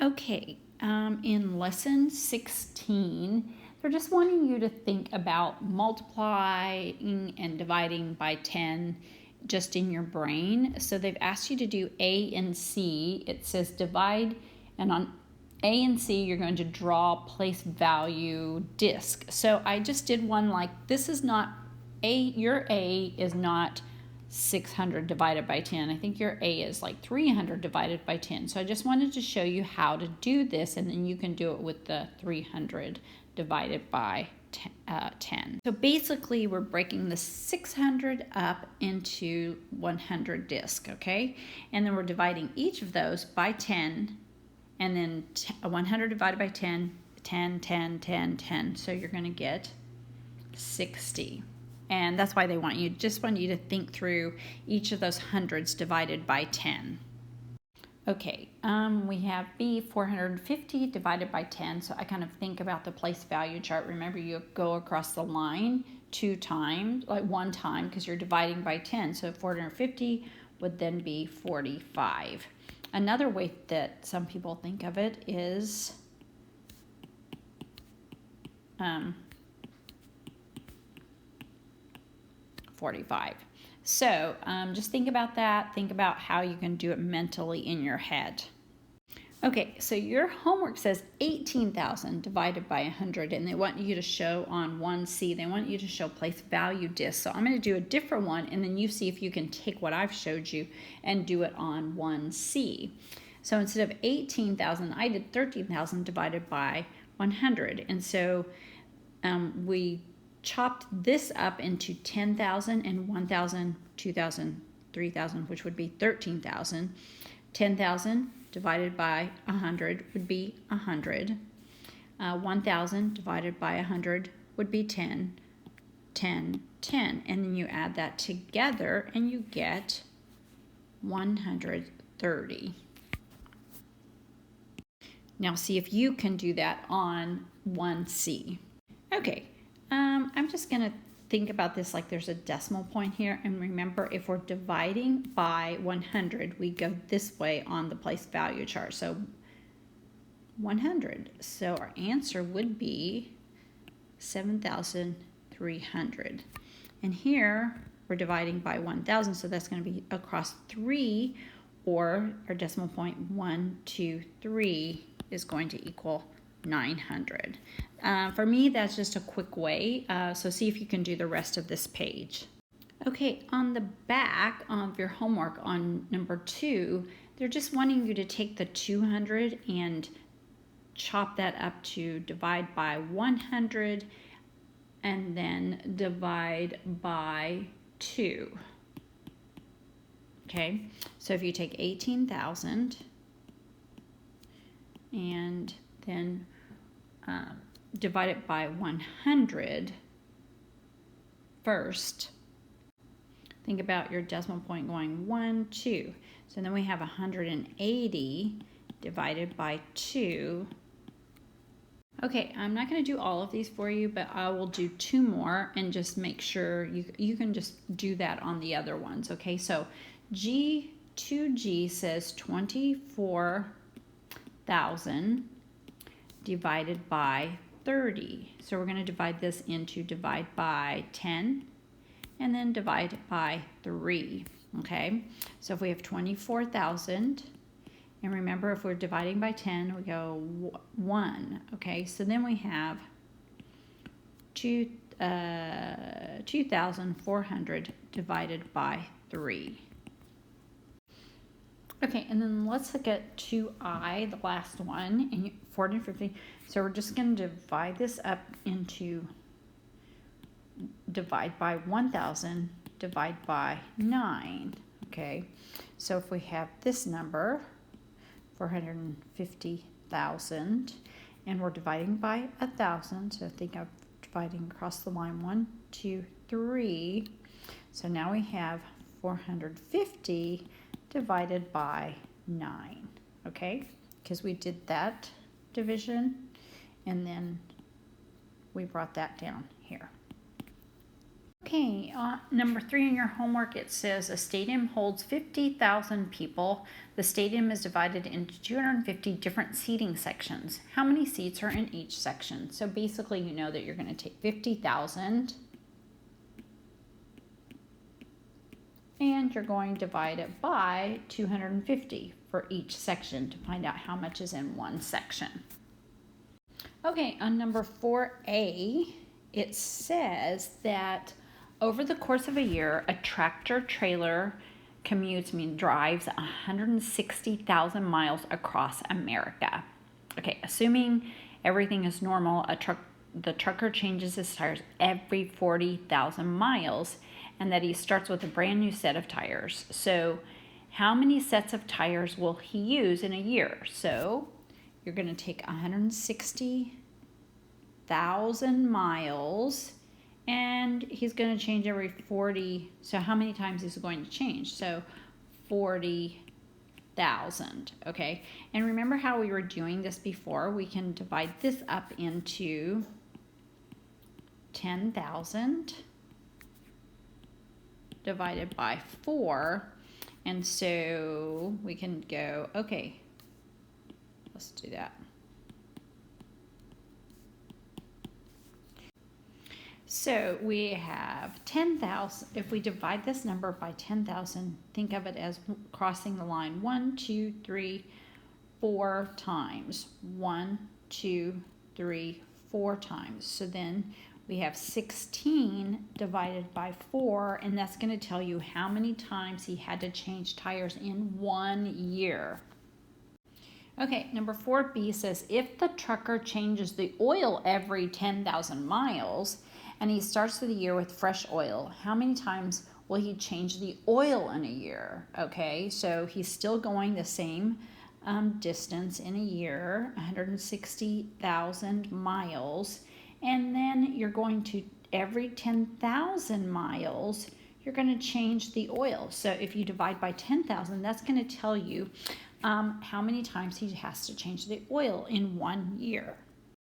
Okay, in lesson 16, they're just wanting you to think about multiplying and dividing by 10 just in your brain. So they've asked you to do A and C. It says divide, and on A and C, you're going to draw place value disc. So I just did one like this is not A, your A is not 600 divided by 10. I think your A is like 300 divided by 10. So I just wanted to show you how to do this, and then you can do it with the 300 divided by 10. So basically we're breaking the 600 up into 100 disc, okay? And then we're dividing each of those by 10, and then 100 divided by 10, 10, 10, 10, 10. So you're going to get 60. And that's why they want you to think through each of those hundreds divided by 10. Okay, we have B, 450 divided by 10. So I kind of think about the place value chart. Remember, you go across the line 2 times, like 1 time, because you're dividing by 10. So 450 would then be 45. Another way that some people think of it is 45. So just think about that. Think about how you can do it mentally in your head. Okay, so your homework says 18,000 divided by 100, and they want you to show on 1C. They want you to show place value disc. So I'm going to do a different one, and then you see if you can take what I've showed you and do it on 1C. So instead of 18,000, I did 13,000 divided by 100. And so we chopped this up into 10,000 and 1,000, 2,000, 3,000, which would be 13,000. 10,000 divided by 100 would be 100. 1,000 divided by 100 would be 10, 10, 10. And then you add that together and you get 130. Now see if you can do that on 1C. Okay. I'm just going to think about this like there's a decimal point here. And remember, if we're dividing by 100, we go this way on the place value chart. So 100. So our answer would be 7,300. And here we're dividing by 1,000. So that's going to be across 3, or our decimal point 1, 2, 3 is going to equal 900. For me, that's just a quick way. So see if you can do the rest of this page. Okay, on the back of your homework on number 2, they're just wanting you to take the 200 and chop that up to divide by 100 and then divide by 2. Okay, so if you take 18,000 and then divide it by 100 first. Think about your decimal point going 1, 2. So then we have 180 divided by 2. Okay, I'm not going to do all of these for you, but I will do 2 more and just make sure you can just do that on the other ones. Okay, so G2G says 24,000 divided by 30. So we're going to divide this into divide by 10 and then divide by 3. Okay, so if we have 24,000, and remember if we're dividing by 10, we go 1. Okay, so then we have 2,400 divided by 3. Okay, and then let's look at 2I, the last one, and 450. So we're just going to divide this up into divide by 1,000, divide by 9. Okay, so if we have this number, 450,000, and we're dividing by 1,000, so think of dividing across the line 1, 2, 3. So now we have 450 divided by 9, okay? Because we did that division, and then we brought that down here. Okay, number 3 in your homework, it says a stadium holds 50,000 people. The stadium is divided into 250 different seating sections. How many seats are in each section? So basically, you know that you're going to take 50,000 and you're going to divide it by 250 for each section to find out how much is in one section. Okay, on number 4A, it says that over the course of a year, a tractor trailer drives 160,000 miles across America. Okay, assuming everything is normal, the trucker changes his tires every 40,000 miles, and that he starts with a brand new set of tires. So how many sets of tires will he use in a year? So you're going to take 160,000 miles, and he's going to change every 40. So how many times is he going to change? So 40,000. Okay, and remember how we were doing this before? We can divide this up into 10,000 divided by 4, and so we can go, okay, let's do that. So we have 10,000. If we divide this number by 10,000, think of it as crossing the line 1, 2, 3, 4 times. 1, 2, 3, 4 times. So then we have 16 divided by 4, and that's going to tell you how many times he had to change tires in 1 year. Okay, number 4B says if the trucker changes the oil every 10,000 miles and he starts the year with fresh oil, how many times will he change the oil in a year? Okay, so he's still going the same distance in a year, 160,000 miles. And then you're going to, every 10,000 miles, you're going to change the oil. So if you divide by 10,000, that's going to tell you how many times he has to change the oil in 1 year.